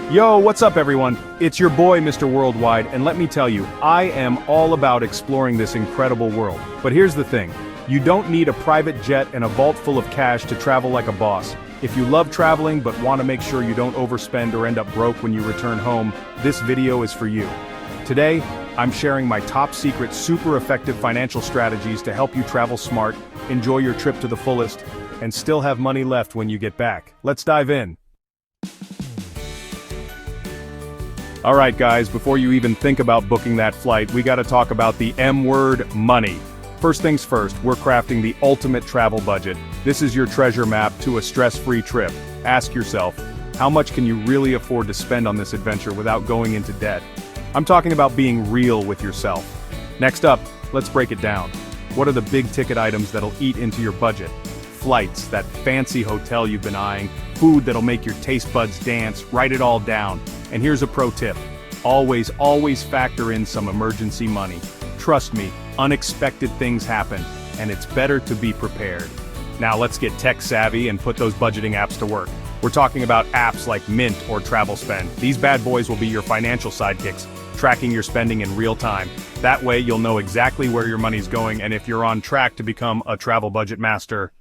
Yo, what's up everyone? It's your boy Mr. Worldwide, and let me tell you, I am all about exploring this incredible world. But here's the thing, you don't need a private jet and a vault full of cash to travel like a boss. If you love traveling but want to make sure you don't overspend or end up broke when you return home, this video is for you. Today, I'm sharing my top secret super effective financial strategies to help you travel smart, enjoy your trip to the fullest, and still have money left when you get back. Let's dive in. Alright guys, before you even think about booking that flight, we gotta talk about the M word, money. First things first, we're crafting the ultimate travel budget. This is your treasure map to a stress-free trip. Ask yourself, how much can you really afford to spend on this adventure without going into debt? I'm talking about being real with yourself. Next up, let's break it down. What are the big ticket items that'll eat into your budget? Flights, that fancy hotel you've been eyeing, food that'll make your taste buds dance, write it all down. And here's a pro tip. Always factor in some emergency money. Trust me, unexpected things happen, and it's better to be prepared. Now let's get tech savvy and put those budgeting apps to work. We're talking about apps like Mint or Travel Spend. These bad boys will be your financial sidekicks, tracking your spending in real time. That way you'll know exactly where your money's going and if you're on track to become a travel budget master.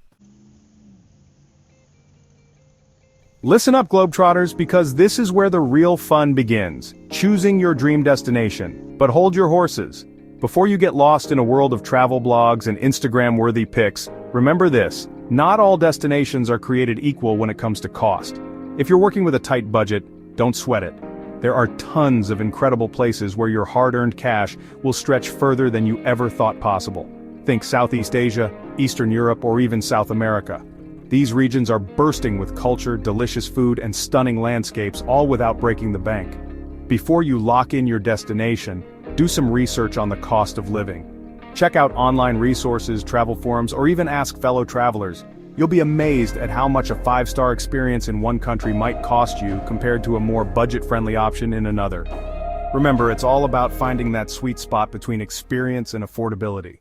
Listen up, Globetrotters, because this is where the real fun begins. Choosing your dream destination. But hold your horses. Before you get lost in a world of travel blogs and Instagram-worthy pics, remember this, not all destinations are created equal when it comes to cost. If you're working with a tight budget, don't sweat it. There are tons of incredible places where your hard-earned cash will stretch further than you ever thought possible. Think Southeast Asia, Eastern Europe, or even South America. These regions are bursting with culture, delicious food, and stunning landscapes, all without breaking the bank. Before you lock in your destination, do some research on the cost of living. Check out online resources, travel forums, or even ask fellow travelers. You'll be amazed at how much a 5-star experience in one country might cost you compared to a more budget-friendly option in another. Remember, it's all about finding that sweet spot between experience and affordability.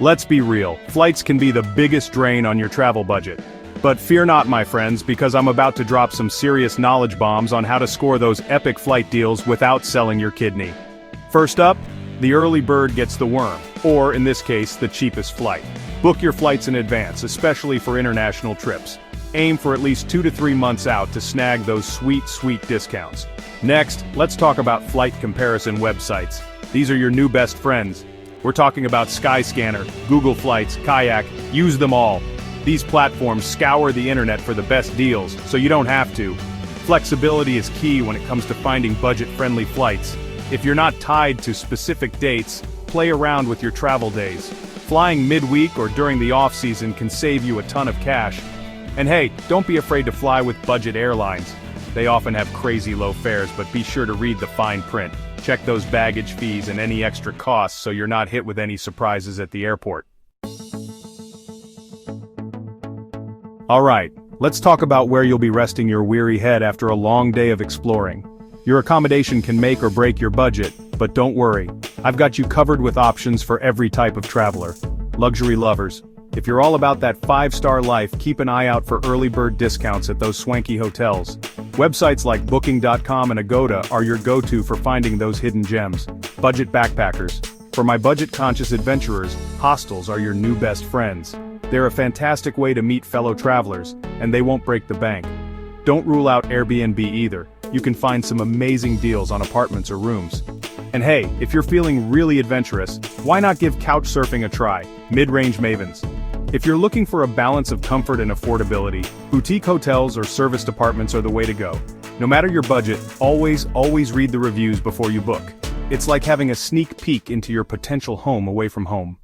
Let's be real, flights can be the biggest drain on your travel budget. But fear not, my friends, because I'm about to drop some serious knowledge bombs on how to score those epic flight deals without selling your kidney. First up, the early bird gets the worm, or in this case, the cheapest flight. Book your flights in advance, especially for international trips. Aim for at least 2 to 3 months out to snag those sweet discounts. Next, let's talk about flight comparison websites. These are your new best friends. We're talking about Skyscanner, Google Flights, Kayak, use them all. These platforms scour the internet for the best deals, so you don't have to. Flexibility is key when it comes to finding budget-friendly flights. If you're not tied to specific dates, play around with your travel days. Flying midweek or during the off-season can save you a ton of cash. And hey, don't be afraid to fly with budget airlines. They often have crazy low fares, but be sure to read the fine print. Check those baggage fees and any extra costs so you're not hit with any surprises at the airport. Alright, let's talk about where you'll be resting your weary head after a long day of exploring. Your accommodation can make or break your budget, but don't worry. I've got you covered with options for every type of traveler. Luxury lovers. If you're all about that 5-star life, keep an eye out for early bird discounts at those swanky hotels. Websites like Booking.com and Agoda are your go-to for finding those hidden gems. Budget backpackers. For my budget-conscious adventurers, hostels are your new best friends. They're a fantastic way to meet fellow travelers, and they won't break the bank. Don't rule out Airbnb either. You can find some amazing deals on apartments or rooms. And hey, if you're feeling really adventurous, why not give couch surfing a try? Mid-range mavens. If you're looking for a balance of comfort and affordability, boutique hotels or serviced apartments are the way to go. No matter your budget, always read the reviews before you book. It's like having a sneak peek into your potential home away from home.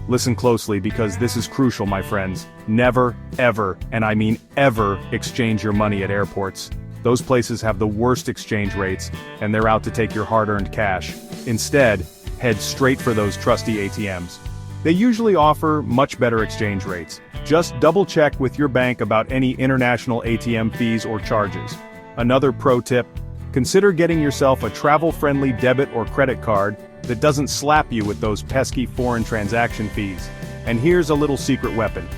Listen closely because this is crucial, my friends. Never, ever, and I mean ever, exchange your money at airports. Those places have the worst exchange rates, and they're out to take your hard-earned cash. Instead, head straight for those trusty ATMs. They usually offer much better exchange rates. Just double-check with your bank about any international ATM fees or charges. Another pro tip, consider getting yourself a travel-friendly debit or credit card that doesn't slap you with those pesky foreign transaction fees. And here's a little secret weapon.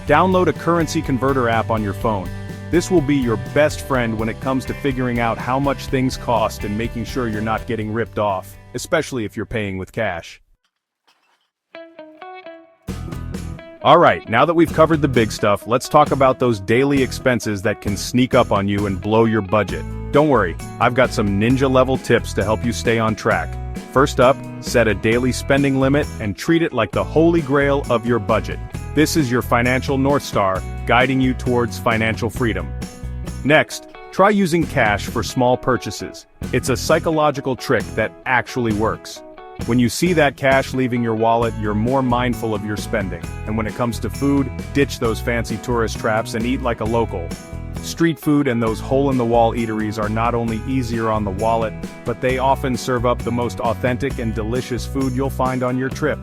Download a currency converter app on your phone. This will be your best friend when it comes to figuring out how much things cost and making sure you're not getting ripped off, especially if you're paying with cash. Alright, now that we've covered the big stuff, let's talk about those daily expenses that can sneak up on you and blow your budget. Don't worry, I've got some ninja-level tips to help you stay on track. First up, set a daily spending limit and treat it like the holy grail of your budget. This is your financial North Star, guiding you towards financial freedom. Next, try using cash for small purchases. It's a psychological trick that actually works. When you see that cash leaving your wallet, you're more mindful of your spending. And when it comes to food, ditch those fancy tourist traps and eat like a local. Street food and those hole-in-the-wall eateries are not only easier on the wallet, but they often serve up the most authentic and delicious food you'll find on your trip.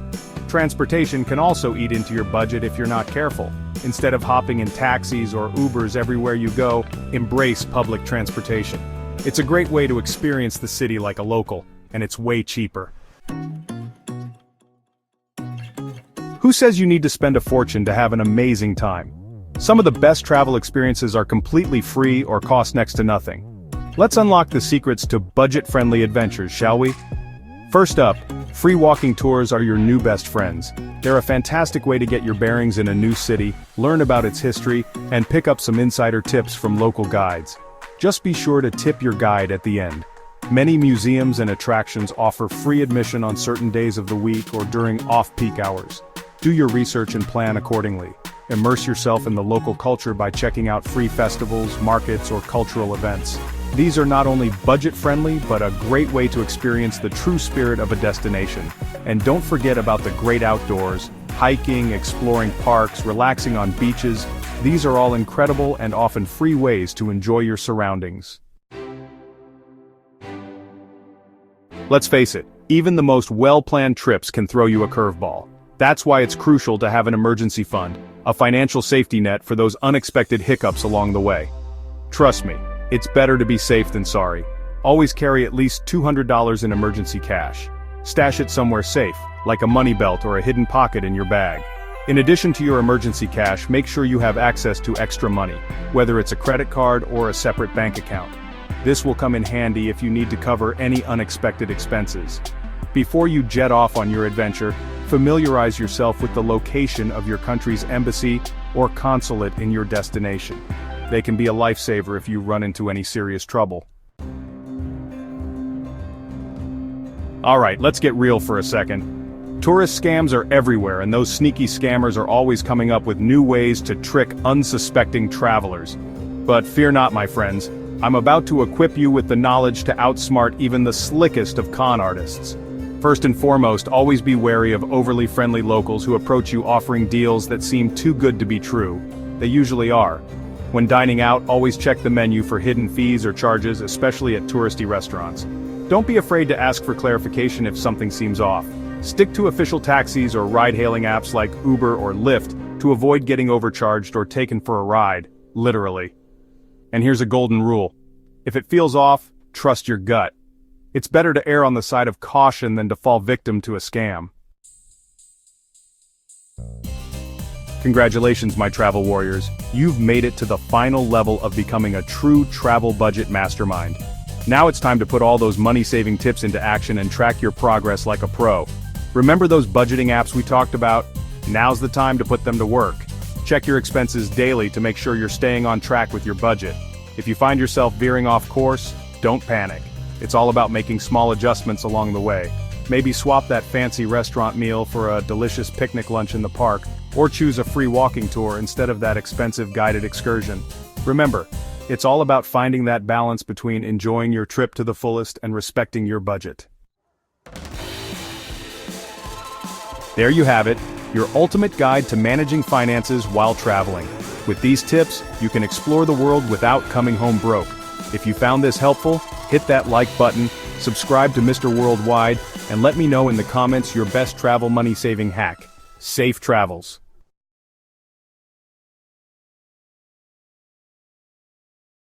Transportation can also eat into your budget if you're not careful. Instead of hopping in taxis or Ubers everywhere you go, embrace public transportation. It's a great way to experience the city like a local, and it's way cheaper. Who says you need to spend a fortune to have an amazing time? Some of the best travel experiences are completely free or cost next to nothing. Let's unlock the secrets to budget-friendly adventures, shall we? First up, free walking tours are your new best friends. They're a fantastic way to get your bearings in a new city, learn about its history, and pick up some insider tips from local guides. Just be sure to tip your guide at the end. Many museums and attractions offer free admission on certain days of the week or during off-peak hours. Do your research and plan accordingly. Immerse yourself in the local culture by checking out free festivals, markets, or cultural events. These are not only budget-friendly, but a great way to experience the true spirit of a destination. And don't forget about the great outdoors, hiking, exploring parks, relaxing on beaches. These are all incredible and often free ways to enjoy your surroundings. Let's face it, even the most well-planned trips can throw you a curveball. That's why it's crucial to have an emergency fund, a financial safety net for those unexpected hiccups along the way. Trust me, it's better to be safe than sorry. Always carry at least $200 in emergency cash. Stash it somewhere safe, like a money belt or a hidden pocket in your bag. In addition to your emergency cash, make sure you have access to extra money, whether it's a credit card or a separate bank account. This will come in handy if you need to cover any unexpected expenses. Before you jet off on your adventure, familiarize yourself with the location of your country's embassy or consulate in your destination. They can be a lifesaver if you run into any serious trouble. Alright, let's get real for a second. Tourist scams are everywhere, and those sneaky scammers are always coming up with new ways to trick unsuspecting travelers. But fear not, my friends. I'm about to equip you with the knowledge to outsmart even the slickest of con artists. First and foremost, always be wary of overly friendly locals who approach you offering deals that seem too good to be true. They usually are. When dining out, always check the menu for hidden fees or charges, especially at touristy restaurants. Don't be afraid to ask for clarification if something seems off. Stick to official taxis or ride-hailing apps like Uber or Lyft to avoid getting overcharged or taken for a ride, literally. And here's a golden rule. If it feels off, trust your gut. It's better to err on the side of caution than to fall victim to a scam. Congratulations, my travel warriors. You've made it to the final level of becoming a true travel budget mastermind. Now it's time to put all those money-saving tips into action and track your progress like a pro. Remember those budgeting apps we talked about? Now's the time to put them to work. Check your expenses daily to make sure you're staying on track with your budget. If you find yourself veering off course, don't panic. It's all about making small adjustments along the way. Maybe swap that fancy restaurant meal for a delicious picnic lunch in the park, or choose a free walking tour instead of that expensive guided excursion. Remember, it's all about finding that balance between enjoying your trip to the fullest and respecting your budget. There you have it, your ultimate guide to managing finances while traveling. With these tips, you can explore the world without coming home broke. If you found this helpful, hit that like button, subscribe to Mr. Worldwide, and let me know in the comments your best travel money-saving hack. Safe travels.